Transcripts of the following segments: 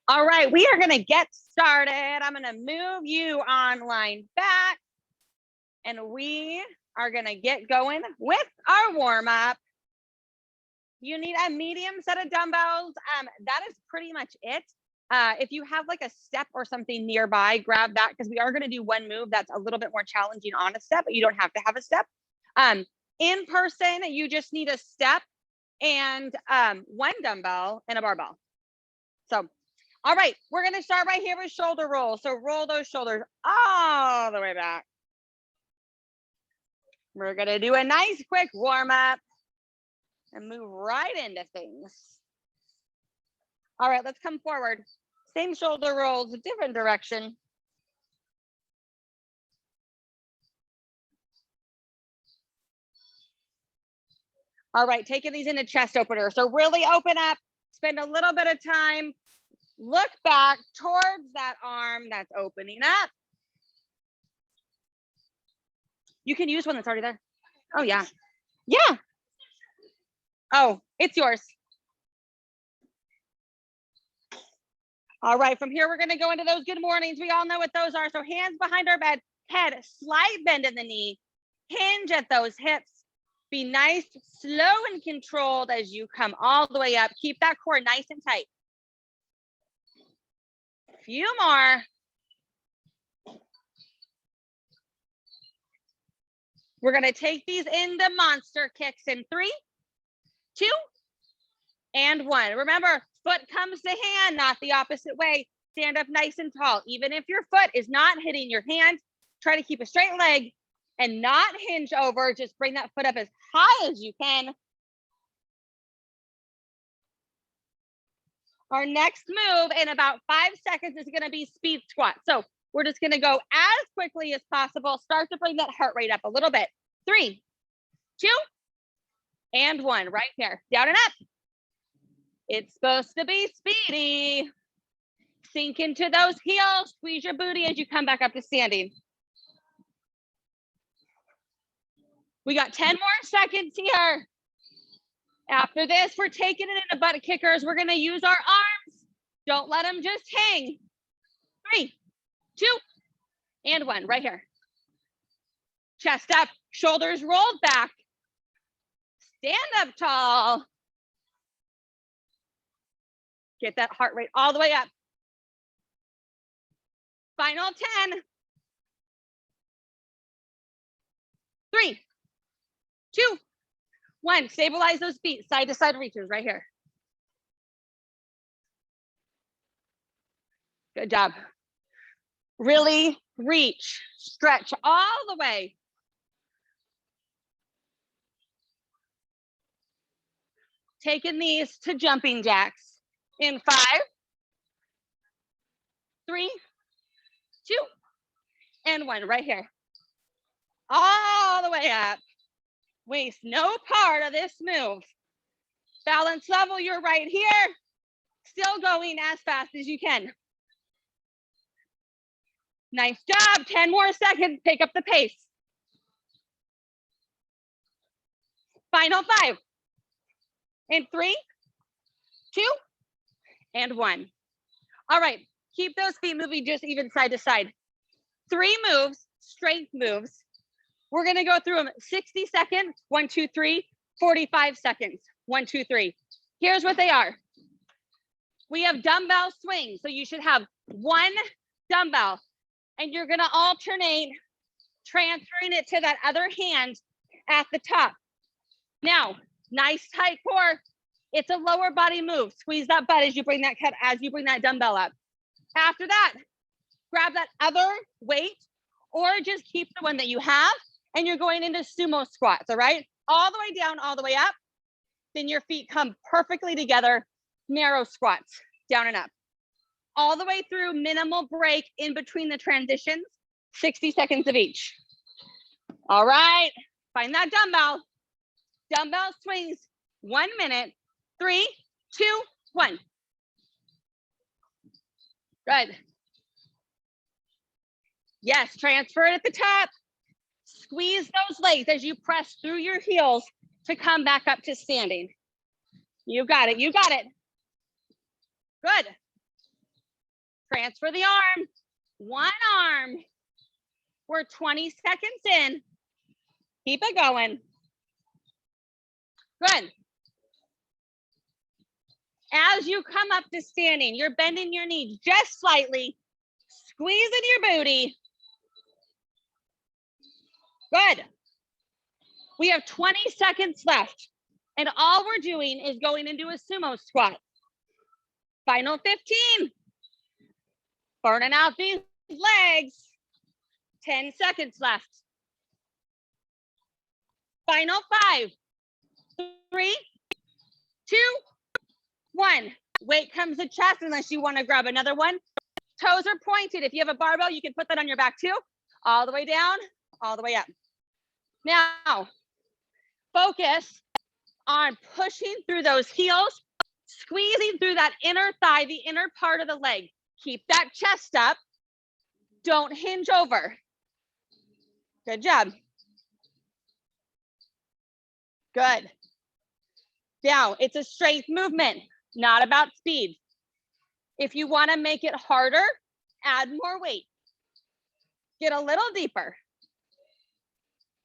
All right, we are going to get started. I'm going to move you online back, and we are going to get going with our warm up. You need a medium set of dumbbells. That is pretty much it. If you have like a step or something nearby, grab that, because we are going to do one move that's a little bit more challenging on a step, but you don't have to have a step. In person, you just need a step and one dumbbell and a barbell. So, all right, we're going to start right here with shoulder rolls. So roll those shoulders all the way back. We're going to do a nice quick warm up and move right into things. All right, let's come forward. Same shoulder rolls, different direction. All right, taking these into chest opener. So really open up, spend a little bit of time, look back towards that arm that's opening up. You can use one that's already there. Oh, yeah. Yeah. Oh, it's yours. All right, from here, we're going to go into those good mornings. We all know what those are. So hands behind our bed, head, slight bend in the knee, hinge at those hips. Be nice, slow, and controlled as you come all the way up. Keep that core nice and tight. Few more. We're going to take these into monster kicks in 3, 2, and 1. Remember, foot comes to hand, not the opposite way. Stand up nice and tall. Even if your foot is not hitting your hand, try to keep a straight leg and not hinge over. Just bring that foot up as high as you can. Our next move in about 5 seconds is going to be speed squat. So we're just going to go as quickly as possible. Start to bring that heart rate up a little bit. 3, 2, and 1. Right there. Down and up. It's supposed to be speedy. Sink into those heels. Squeeze your booty as you come back up to standing. We got 10 more seconds here. After this, we're taking it into butt kickers. We're going to use our arms. Don't let them just hang. 3, 2, and 1. Right here. Chest up, shoulders rolled back. Stand up tall. Get that heart rate all the way up. Final 10. 3, 2, 1. Stabilize those feet. Side to side reaches right here. Good job. Really reach, stretch all the way. Taking these to jumping jacks in 5, 3, 2, and 1. Right here. All the way up. Waste no part of this move. Balance level, you're right here. Still going as fast as you can. Nice job. 10 more seconds. Pick up the pace. Final 5. In 3, 2, and 1. All right. Keep those feet moving just even side to side. 3 moves, strength moves. We're going to go through them 60 seconds. 1, 2, 3. 45 seconds. 1, 2, 3. Here's what they are. We have dumbbell swings. So you should have 1 dumbbell and you're going to alternate transferring it to that other hand at the top. Now, nice tight core. It's a lower body move. Squeeze that butt as you bring that dumbbell up. After that, grab that other weight or just keep the one that you have and you're going into sumo squats, all right? All the way down, all the way up. Then your feet come perfectly together, narrow squats, down and up. All the way through, minimal break in between the transitions, 60 seconds of each. All right, find that dumbbell. Dumbbell swings, 1 minute, 3, 2, 1. Good. Yes, transfer it at the top. Squeeze those legs as you press through your heels to come back up to standing. You got it, you got it. Good. Transfer the arm, 1 arm. We're 20 seconds in. Keep it going. Good. As you come up to standing, you're bending your knees just slightly, squeezing your booty. Good. We have 20 seconds left, and all we're doing is going into a sumo squat. Final 15. Burning out these legs. 10 seconds left. Final 5, 3, 2, 1. Weight comes to chest unless you want to grab another one. Toes are pointed. If you have a barbell, you can put that on your back too. All the way down, all the way up. Now, focus on pushing through those heels, squeezing through that inner thigh, the inner part of the leg. Keep that chest up. Don't hinge over. Good job. Good. Now, it's a strength movement, not about speed. If you want to make it harder, add more weight. Get a little deeper.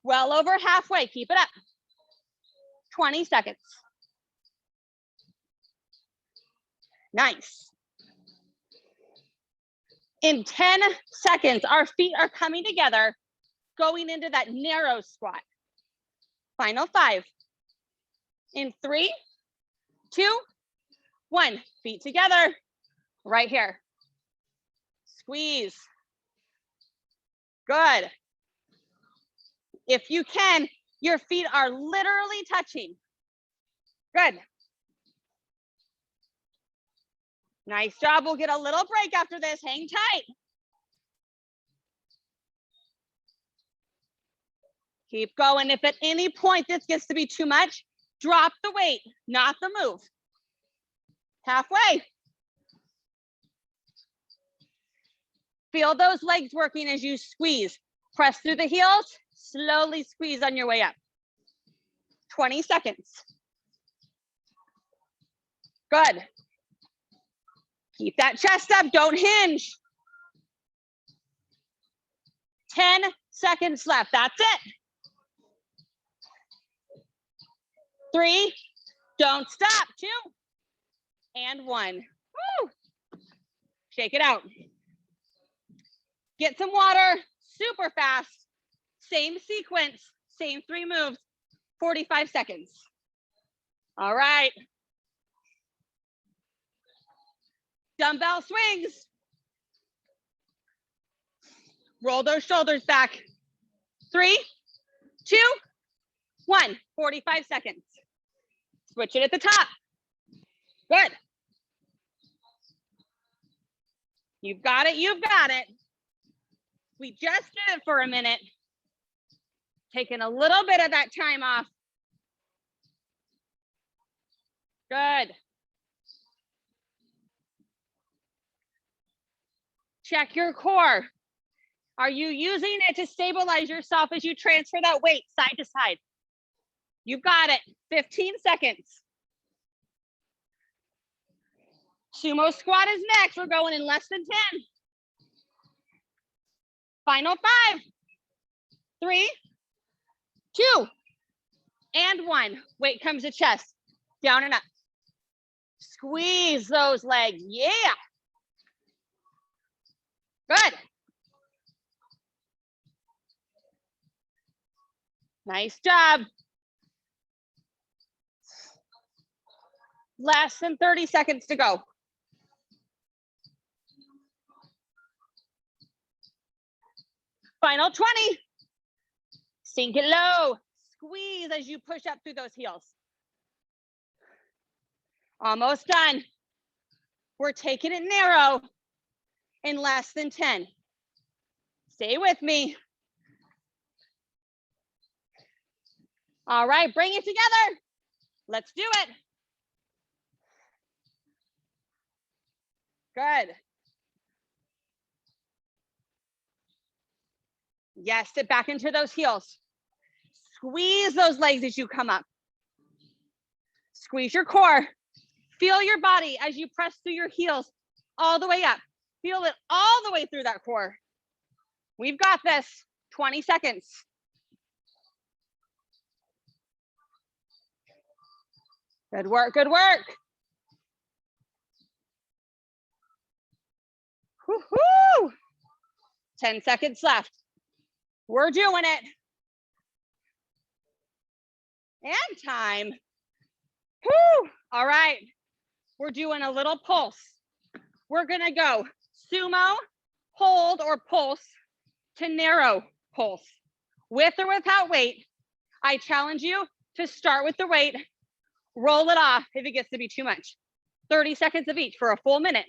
Well over halfway. Keep it up. 20 seconds. Nice. In 10 seconds, our feet are coming together, going into that narrow squat. Final 5. In 3, 2, 1. Feet together. Right here. Squeeze. Good. If you can, your feet are literally touching. Good. Nice job. We'll get a little break after this. Hang tight. Keep going. If at any point this gets to be too much, drop the weight, not the move. Halfway. Feel those legs working as you squeeze. Press through the heels, slowly squeeze on your way up. 20 seconds. Good. Keep that chest up, don't hinge. 10 seconds left, that's it. 3, don't stop, 2, and 1. Woo. Shake it out. Get some water, super fast. Same sequence, same 3 moves, 45 seconds. All right. Dumbbell swings. Roll those shoulders back. 3, 2, 1. 45 seconds. Switch it at the top. Good. You've got it, you've got it. We just did it for a minute. Taking a little bit of that time off. Good. Check your core. Are you using it to stabilize yourself as you transfer that weight side to side? You've got it. 15 seconds. Sumo squat is next. We're going in less than 10. Final 5, 3, 2, and 1. Weight comes to chest. Down and up. Squeeze those legs. Yeah. Good. Nice job. Less than 30 seconds to go. Final 20. Sink it low. Squeeze as you push up through those heels. Almost done. We're taking it narrow in less than 10. Stay with me. All right, bring it together. Let's do it. Good. Yes, sit back into those heels. Squeeze those legs as you come up. Squeeze your core. Feel your body as you press through your heels all the way up. Feel it all the way through that core. We've got this. 20 seconds. Good work, good work. Woo-hoo! 10 seconds left. We're doing it. And time. Woo! All right. We're doing a little pulse. We're gonna go sumo, hold or pulse to narrow pulse. With or without weight. I challenge you to start with the weight, roll it off if it gets to be too much. 30 seconds of each for a full minute.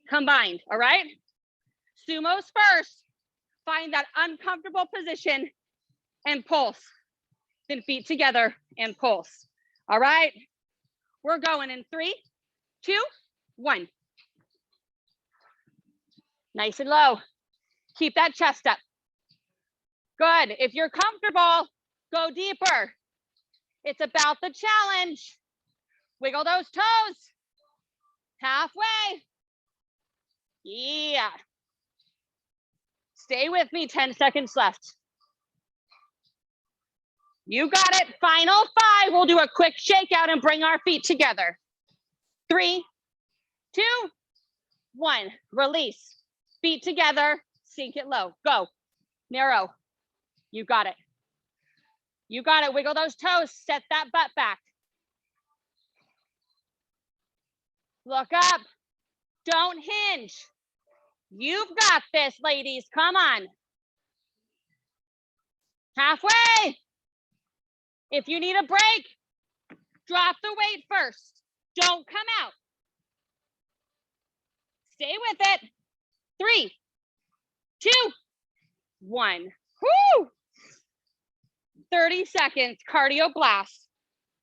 Combined, all right? Sumos first. Find that uncomfortable position and pulse. Then feet together and pulse. All right? We're going in 3, 2, 1. Nice and low. Keep that chest up. Good. If you're comfortable, go deeper. It's about the challenge. Wiggle those toes. Halfway. Yeah. Stay with me, 10 seconds left. You got it. Final 5. We'll do a quick shakeout and bring our feet together. 3, 2, 1. Release. Feet together. Sink it low. Go. Narrow. You got it. You got it. Wiggle those toes. Set that butt back. Look up. Don't hinge. You've got this, ladies. Come on. Halfway. If you need a break, drop the weight first. Don't come out. Stay with it. 3, 2, 1. Woo! 30 seconds, cardio blast.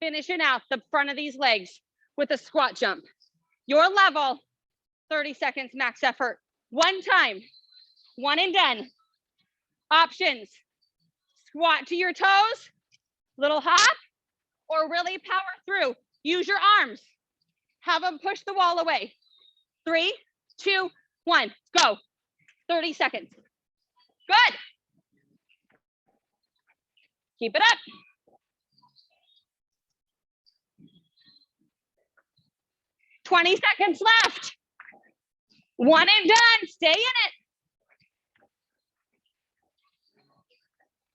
Finishing out the front of these legs with a squat jump. Your level, 30 seconds max effort. One time, one and done. Options, squat to your toes, little hop, or really power through. Use your arms. Have them push the wall away. 3, 2, 1, go. 30 seconds. Good. Keep it up. $20 seconds left. One and done. Stay in it.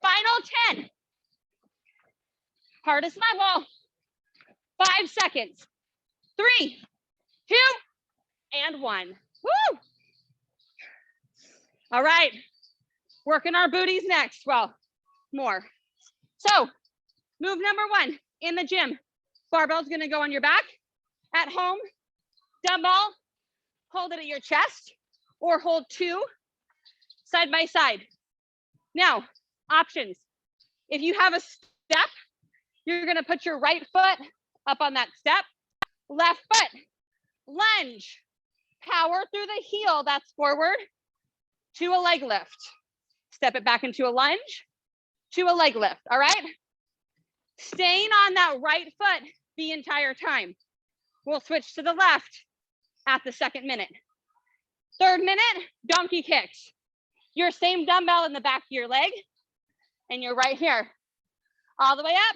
Final 10. Hardest level. 5 seconds. 3, 2, and 1. Woo! All right. Working our booties next. Well, more. So, move number 1 in the gym. Barbell's gonna go on your back. At home, dumbbell, hold it at your chest, or hold 2 side by side. Now, options. If you have a step, you're gonna put your right foot up on that step, left foot, lunge, Power through the heel, that's forward, to a leg lift. Step it back into a lunge, to a leg lift, all right? Staying on that right foot the entire time. We'll switch to the left at the second minute. Third minute, donkey kicks. Your same dumbbell in the back of your leg, and you're right here. All the way up,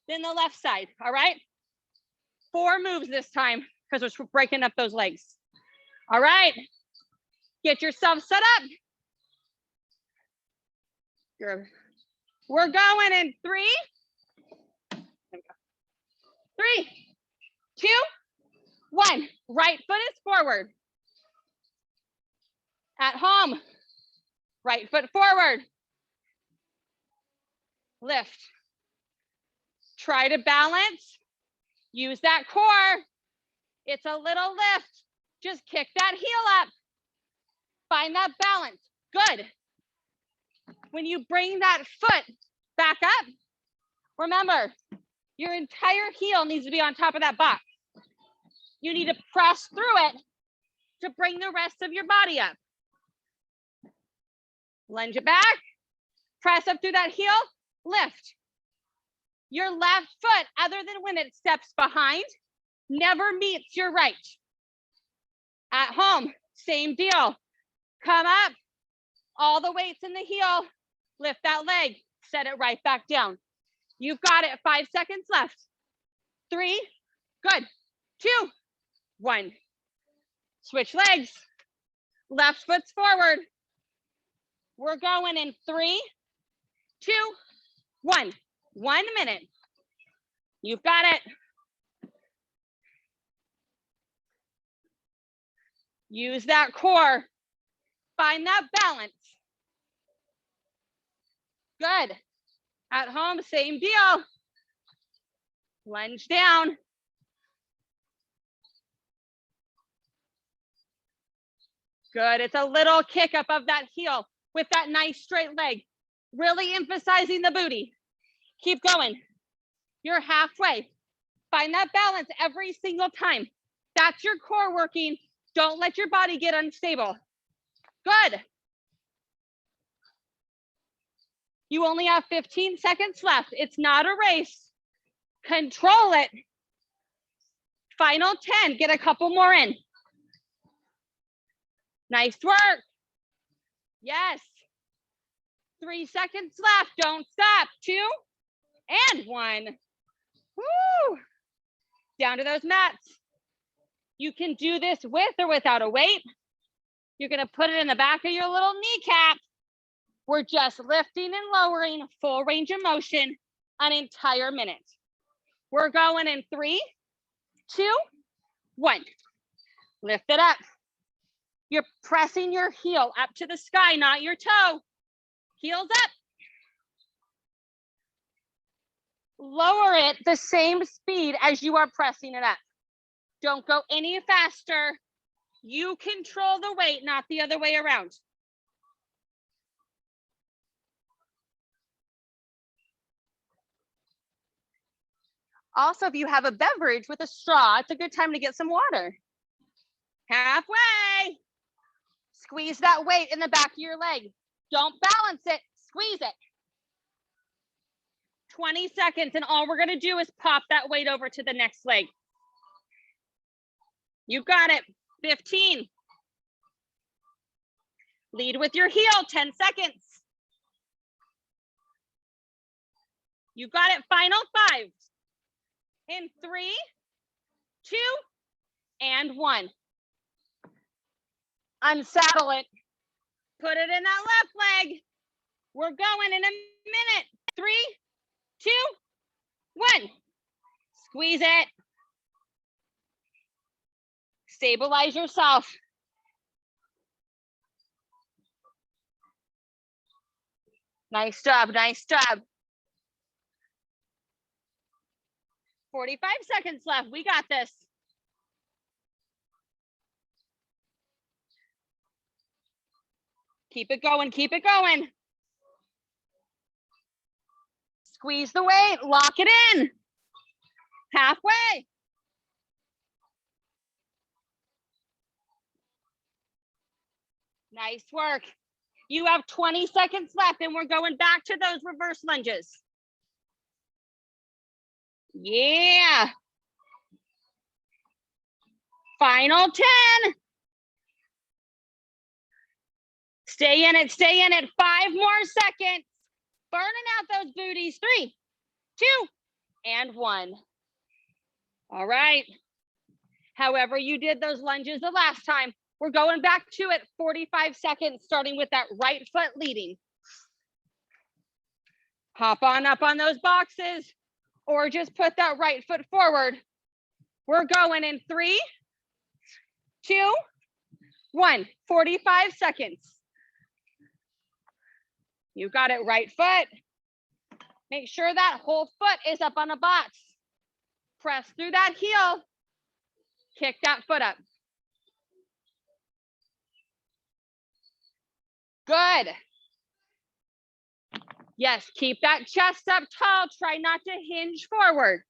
then the left side, all right? 4 moves this time, because we're breaking up those legs. All right, get yourself set up. We're going in 3, 3, 2, 1. Right foot is forward. At home, right foot forward. Lift. Try to balance. Use that core. It's a little lift. Just kick that heel up. Find that balance. Good. When you bring that foot back up, remember, your entire heel needs to be on top of that box. You need to press through it to bring the rest of your body up. Lunge it back, press up through that heel, lift. Your left foot, other than when it steps behind, never meets your right. At home, same deal. Come up, all the weight's in the heel, lift that leg, set it right back down. You've got it, 5 seconds left. 3, good, 2, 1. Switch legs, left foot's forward. We're going in 3, 2, 1. 1 minute. You've got it. Use that core. Find that balance. Good. At home, same deal. Lunge down. Good. It's a little kick up of that heel with that nice straight leg. Really emphasizing the booty. Keep going. You're halfway. Find that balance every single time. That's your core working. Don't let your body get unstable. Good. You only have 15 seconds left. It's not a race. Control it. Final 10. Get a couple more in. Nice work. Yes. 3 seconds left. Don't stop. 2 and 1. Woo. Down to those mats. You can do this with or without a weight. You're going to put it in the back of your little kneecap. We're just lifting and lowering full range of motion an entire minute. We're going in 3, 2, 1. Lift it up. You're pressing your heel up to the sky, not your toe. Heels up. Lower it the same speed as you are pressing it up. Don't go any faster. You control the weight, not the other way around. Also, if you have a beverage with a straw, it's a good time to get some water. Halfway. Squeeze that weight in the back of your leg. Don't balance it, squeeze it. 20 seconds, and all we're gonna do is pop that weight over to the next leg. You got it, 15. Lead with your heel, 10 seconds. You got it, final 5. In 3, 2, and 1. Unsaddle it. Put it in that left leg. We're going in a minute. 3, 2, 1. Squeeze it. Stabilize yourself. Nice job, nice job. 45 seconds left. We got this. Keep it going, keep it going. Squeeze the weight, lock it in. Halfway. Nice work. You have 20 seconds left and we're going back to those reverse lunges. Yeah. Final 10. Stay in it, stay in it. 5 more seconds. Burning out those booties. 3, 2, and 1. All right. However you did those lunges the last time, we're going back to it. 45 seconds, starting with that right foot leading. Hop on up on those boxes or just put that right foot forward. We're going in 3, 2, 1. 45 seconds. You got it, right foot. Make sure that whole foot is up on a box. Press through that heel. Kick that foot up. Good. Yes, keep that chest up tall. Try not to hinge forward.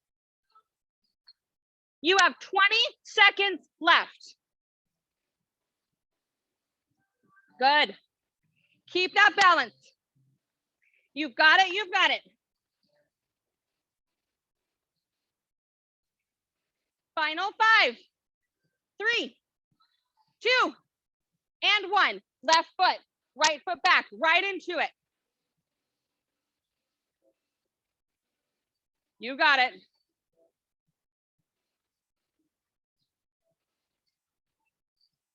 You have 20 seconds left. Good. Keep that balance. You've got it, you've got it. Final 5, 3, 2, and 1. Left foot, right foot back, right into it. You got it.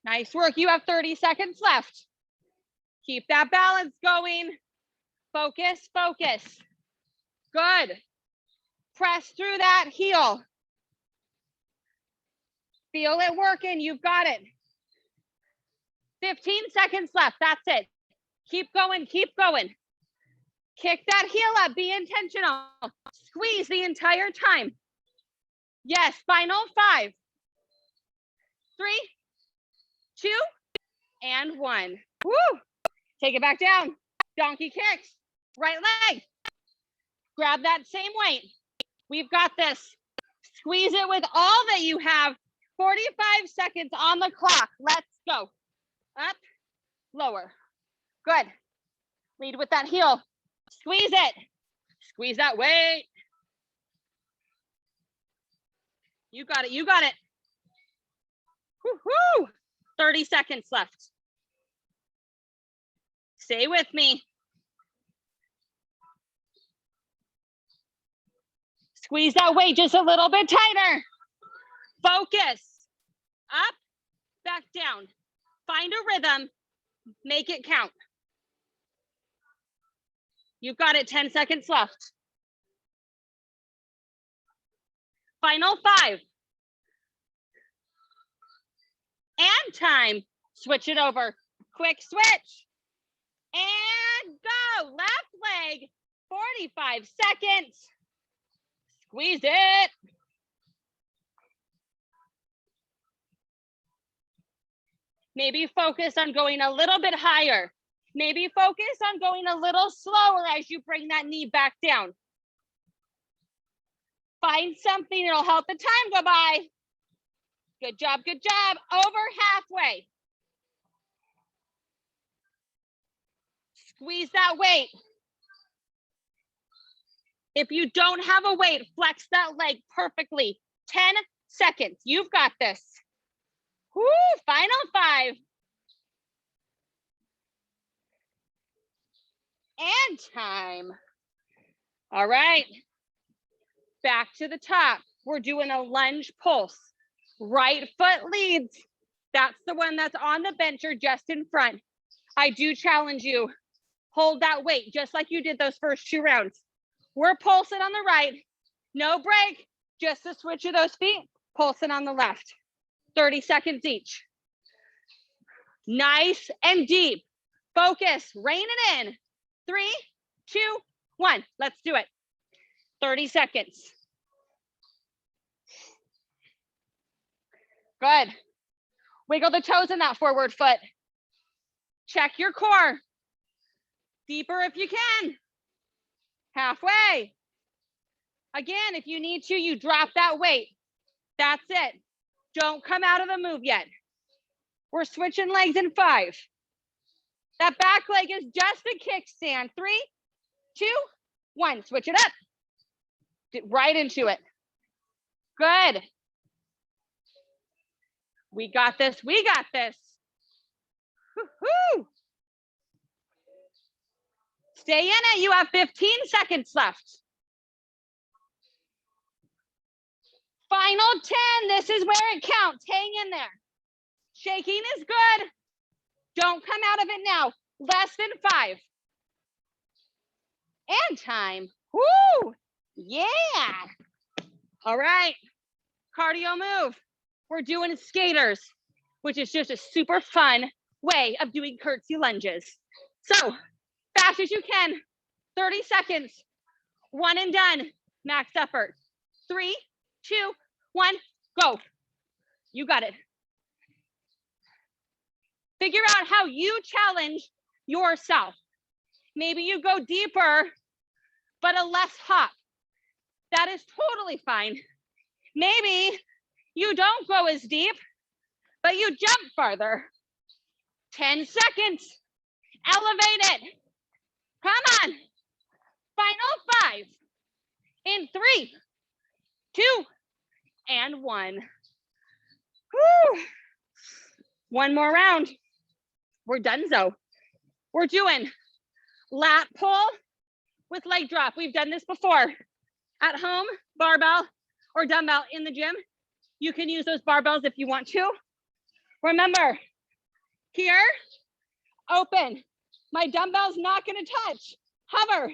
Nice work. You have 30 seconds left. Keep that balance going. Focus, focus. Good. Press through that heel. Feel it working. You've got it. 15 seconds left. That's it. Keep going, keep going. Kick that heel up. Be intentional. Squeeze the entire time. Yes, final 5, 3, 2, and 1. Woo! Take it back down. Donkey kicks. Right leg. Grab that same weight. We've got this. Squeeze it with all that you have. 45 seconds on the clock. Let's go. Up, lower. Good. Lead with that heel. Squeeze it. Squeeze that weight. You got it. You got it. Woo-hoo. 30 seconds left. Stay with me. Squeeze that weight just a little bit tighter. Focus. Up, back down. Find a rhythm. Make it count. You've got it. 10 seconds left. Final 5. And time. Switch it over. Quick switch. And go. Left leg. 45 seconds. Squeeze it. Maybe focus on going a little bit higher. Maybe focus on going a little slower as you bring that knee back down. Find something that'll help the time go by. Good job, good job. Over halfway. Squeeze that weight. If you don't have a weight, flex that leg perfectly. 10 seconds. You've got this. Woo, final 5. And time. All right. Back to the top. We're doing a lunge pulse. Right foot leads. That's the one that's on the bench or just in front. I do challenge you. Hold that weight just like you did those first 2 rounds. We're pulsing on the right. No break. Just a switch of those feet. Pulsing on the left. 30 seconds each. Nice and deep. Focus. Rein it in. 3, 2, 1. Let's do it. 30 seconds. Good. Wiggle the toes in that forward foot. Check your core. Deeper if you can. Halfway. Again, if you need to, you drop that weight. That's it. Don't come out of the move yet. We're switching legs in 5, That back leg is just a kickstand. 3, 2, 1. Switch it up. Get right into it. Good. We got this. We got this. Woo-hoo. Stay in it. You have 15 seconds left. Final 10. This is where it counts. Hang in there. Shaking is good. Don't come out of it now. Less than 5. And time. Woo! Yeah. All right. Cardio move. We're doing skaters, which is just a super fun way of doing curtsy lunges. So fast as you can. 30 seconds. 1 and done. Max effort. 3, 2, 1, go. You got it. Figure out how you challenge yourself. Maybe you go deeper, but a less hop. That is totally fine. Maybe you don't go as deep, but you jump farther. 10 seconds. Elevate it. Come on. Final 5. In 3, 2, and 1. Whew. One more round. We're donezo. We're doing lat pull with leg drop. We've done this before. At home, barbell or dumbbell in the gym. You can use those barbells if you want to. Remember, here, open. My dumbbell's not gonna touch. Hover,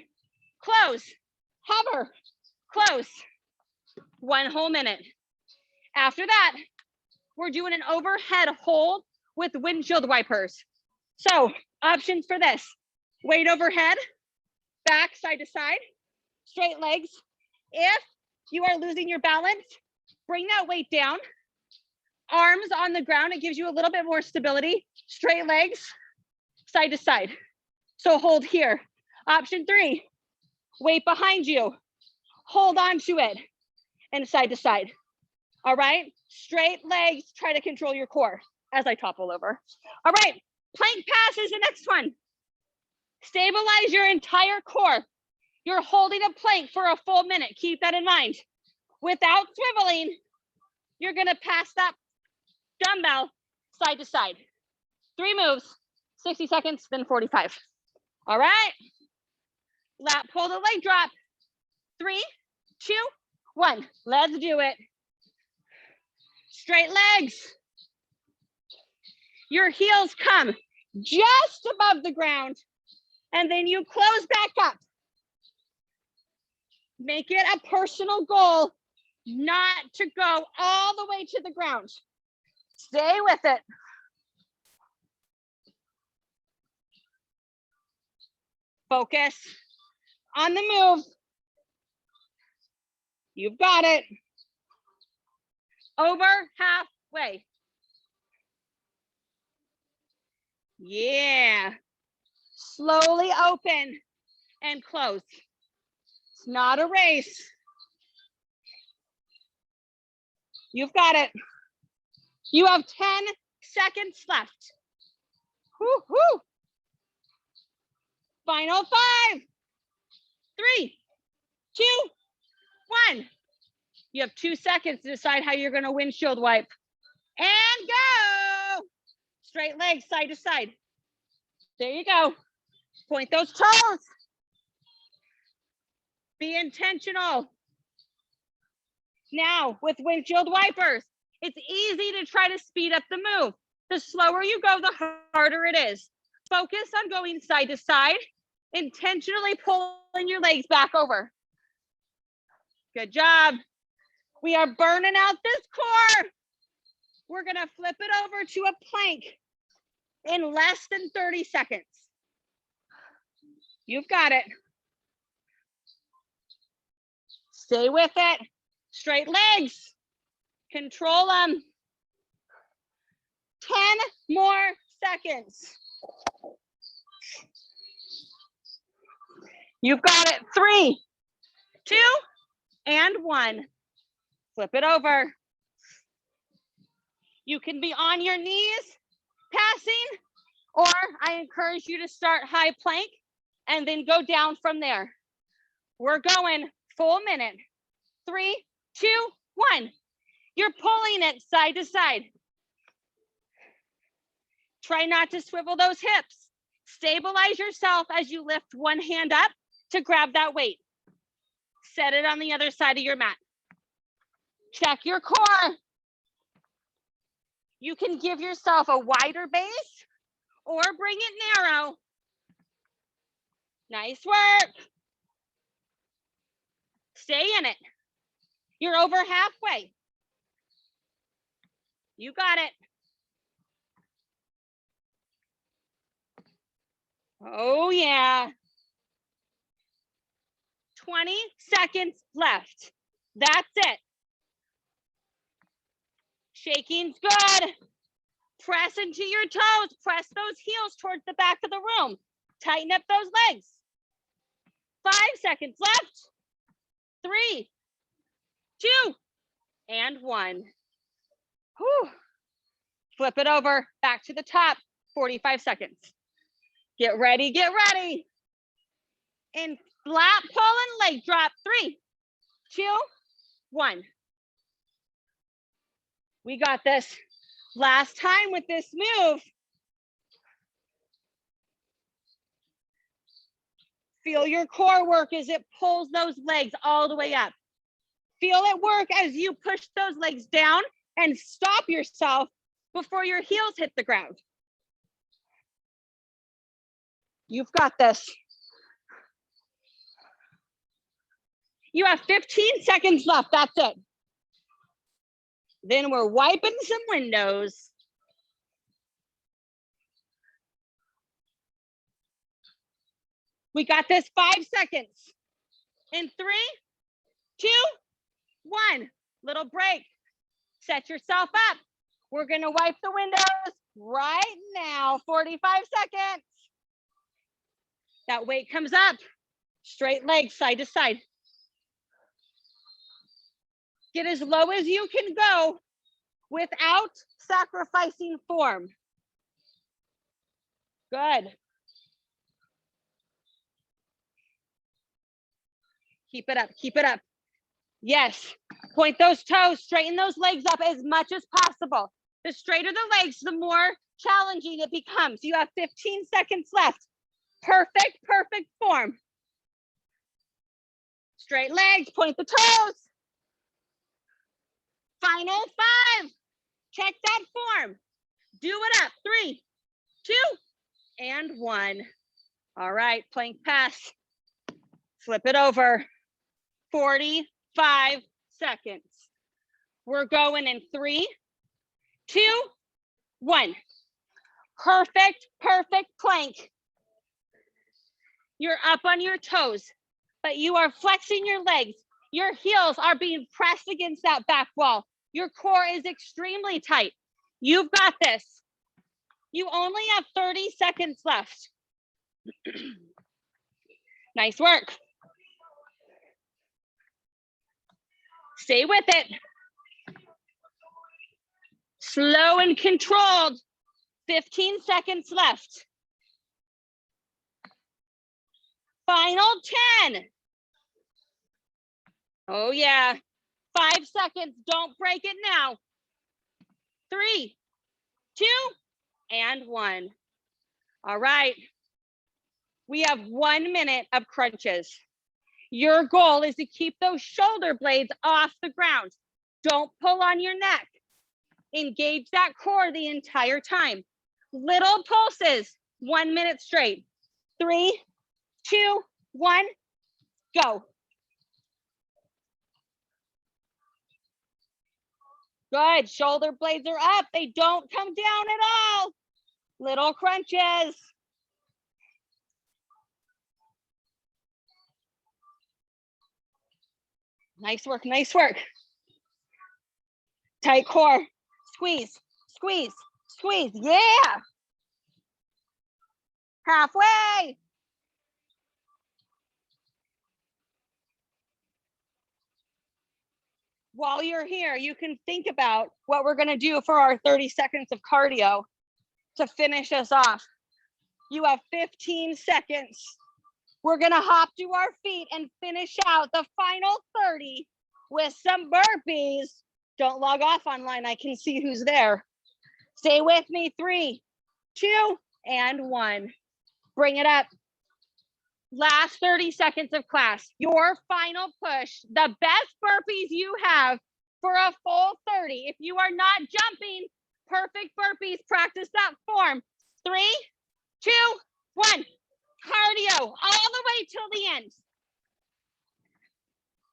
close, hover, close. 1 whole minute. After that, we're doing an overhead hold with windshield wipers. So options for this: weight overhead, back side to side, straight legs. If you are losing your balance, bring that weight down. Arms on the ground, it gives you a little bit more stability. Straight legs, side to side. So hold here. Option 3, weight behind you. Hold on to it and side to side. All right, straight legs, try to control your core as I topple over. All right, plank pass is the next one. Stabilize your entire core. You're holding a plank for a full minute. Keep that in mind. Without swiveling, you're gonna pass that dumbbell side to side. 3 moves, 60 seconds, then 45. All right, lat pull the leg drop. 3, 2, 1, let's do it. Straight legs. Your heels come just above the ground, and then you close back up. Make it a personal goal not to go all the way to the ground. Stay with it. Focus on the move. You've got it. Over halfway. Yeah. Slowly open and close. It's not a race. You've got it. You have 10 seconds left. Woo-hoo. Final 5, 3, 2, 1. You have 2 seconds to decide how you're gonna windshield wipe. And go. Straight legs, side to side. There you go. Point those toes. Be intentional. Now, with windshield wipers, it's easy to try to speed up the move. The slower you go, the harder it is. Focus on going side to side, intentionally pulling your legs back over. Good job. We are burning out this core. We're gonna flip it over to a plank in less than 30 seconds. You've got it. Stay with it. Straight legs. Control them. 10 more seconds. You've got it. 3, 2, and 1. Flip it over. You can be on your knees, passing, Or I encourage you to start high plank and then go down from there. We're going full minute. 3, 2, 1. You're pulling it side to side. Try not to swivel those hips. Stabilize yourself as you lift one hand up to grab that weight. Set it on the other side of your mat. Check your core. You can give yourself a wider base or bring it narrow. Nice work. Stay in it. You're over halfway. You got it. Oh yeah. 20 seconds left. That's it. Shaking's good. Press into your toes. Press those heels towards the back of the room. Tighten up those legs. 5 seconds left. 3, 2, and 1. Whew. Flip it over, back to the top, 45 seconds. Get ready, get ready. And flat pull and leg drop, 3, 2, 1. We got this. Last time with this move. Feel your core work as it pulls those legs all the way up. Feel it work as you push those legs down and stop yourself before your heels hit the ground. You've got this. You have 15 seconds left. That's it. Then we're wiping some windows. We got this. 5 seconds. In 3, 2, 1. Little break. Set yourself up. We're going to wipe the windows right now. 45 seconds. That weight comes up. Straight legs side to side. Get as low as you can go without sacrificing form. Good. Keep it up, keep it up. Yes, point those toes, straighten those legs up as much as possible. The straighter the legs, the more challenging it becomes. You have 15 seconds left. Perfect, perfect form. Straight legs, point the toes. Final 5. Check that form. Do it up. 3, 2, and 1. All right, plank pass. Flip it over. 45 seconds. We're going in 3, 2, 1. Perfect, perfect plank. You're up on your toes, but you are flexing your legs. Your heels are being pressed against that back wall. Your core is extremely tight. You've got this. You only have 30 seconds left. Nice work. Stay with it. Slow and controlled. 15 seconds left. Final 10. Oh yeah. 5 seconds. Don't break it now. 3, 2, and 1. All right. We have 1 minute of crunches. Your goal is to keep those shoulder blades off the ground. Don't pull on your neck. Engage that core the entire time. Little pulses, 1 minute straight. 3, 2, 1, go. Good, shoulder blades are up. They don't come down at all. Little crunches. Nice work, nice work. Tight core, squeeze, squeeze, squeeze, yeah. Halfway. While you're here, you can think about what we're gonna do for our 30 seconds of cardio to finish us off. You have 15 seconds. We're gonna hop to our feet and finish out the final 30 with some burpees. Don't log off online, I can see who's there. Stay with me, 3, 2, and 1. Bring it up. Last 30 seconds of class, your final push, the best burpees you have for a full 30. If you are not jumping, perfect burpees, practice that form. 3, 2, 1. Cardio all the way till the end.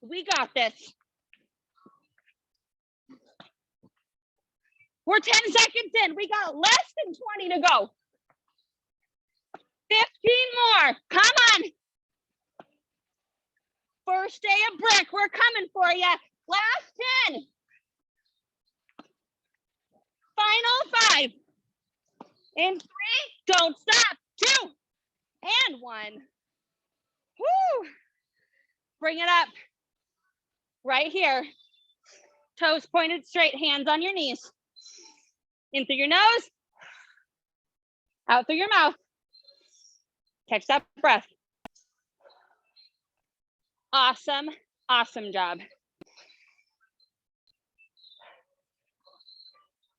We got this. We're 10 seconds in. We got less than 20 to go. 15 more. Come on. First day of brick. We're coming for you. Last 10. Final 5. In 3. Don't stop. 2 and 1. Woo. Bring it up. Right here. Toes pointed straight. Hands on your knees. In through your nose. Out through your mouth. Catch that breath. Awesome, awesome job.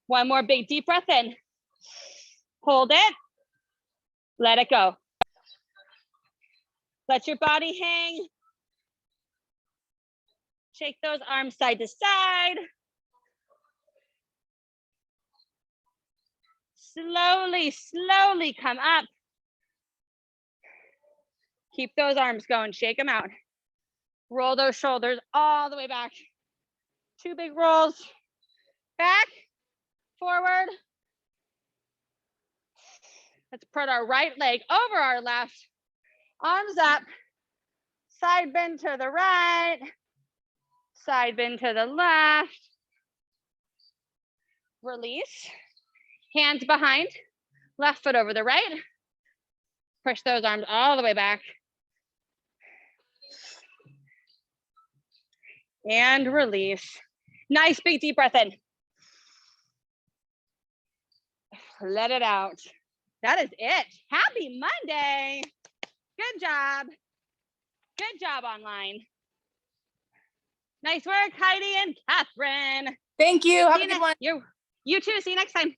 One more big deep breath in. Hold it. Let it go. Let your body hang. Shake those arms side to side. Slowly, slowly come up. Keep those arms going, shake them out. Roll those shoulders all the way back. 2 big rolls. Back, forward. Let's put our right leg over our left. Arms up. Side bend to the right. Side bend to the left. Release. Hands behind. Left foot over the right. Push those arms all the way back. And release. Nice big deep breath in. Let it out. That is it. Happy Monday. Good job. Good job online. Nice work, Heidi and Catherine. Thank you. Have a good one. You too. See you next time.